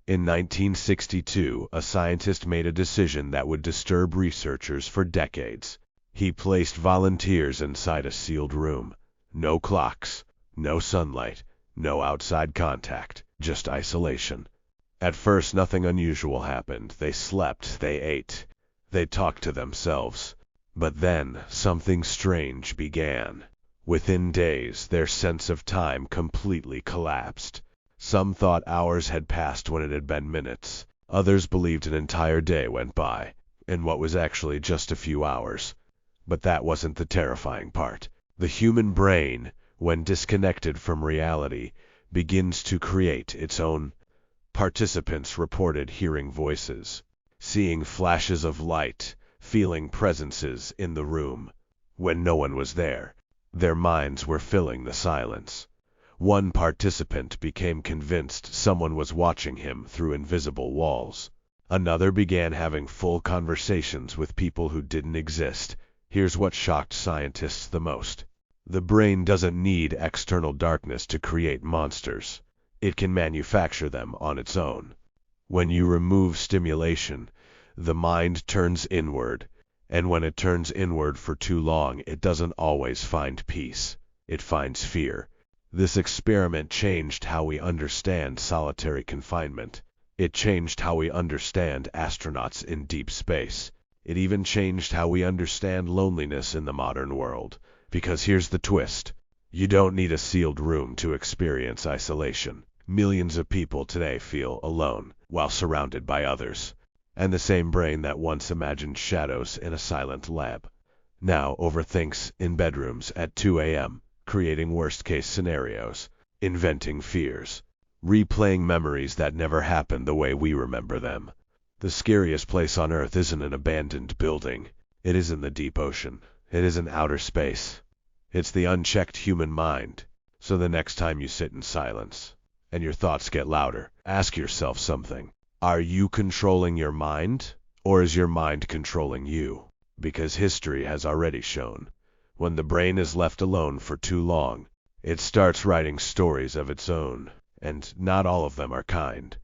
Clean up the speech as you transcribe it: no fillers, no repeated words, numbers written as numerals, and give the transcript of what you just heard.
In 1962, a scientist made a decision that would disturb researchers for decades. He placed volunteers inside a sealed room. No clocks, no sunlight, no outside contact, just isolation. At first, nothing unusual happened. They slept, they ate, they talked to themselves. But then, something strange began. Within days, their sense of time completely collapsed. Some thought hours had passed when it had been minutes. Others believed an entire day went by, in what was actually just a few hours. But that wasn't the terrifying part. The human brain, when disconnected from reality, begins to create its own. Participants reported hearing voices, seeing flashes of light, feeling presences in the room. When no one was there, their minds were filling the silence. One participant became convinced someone was watching him through invisible walls. Another began having full conversations with people who didn't exist. Here's what shocked scientists the most. The brain doesn't need external darkness to create monsters. It can manufacture them on its own. When you remove stimulation, the mind turns inward, and when it turns inward for too long, it doesn't always find peace. It finds fear. This experiment changed how we understand solitary confinement. It changed how we understand astronauts in deep space. It even changed how we understand loneliness in the modern world. Because here's the twist. You don't need a sealed room to experience isolation. Millions of people today feel alone while surrounded by others. And the same brain that once imagined shadows in a silent lab now overthinks in bedrooms at 2 a.m., creating worst-case scenarios, inventing fears, replaying memories that never happened the way we remember them. The scariest place on Earth isn't an abandoned building. It isn't the deep ocean. It isn't outer space. It's the unchecked human mind. So the next time you sit in silence, and your thoughts get louder, ask yourself something. Are you controlling your mind, or is your mind controlling you? Because history has already shown, when the brain is left alone for too long, it starts writing stories of its own, and not all of them are kind.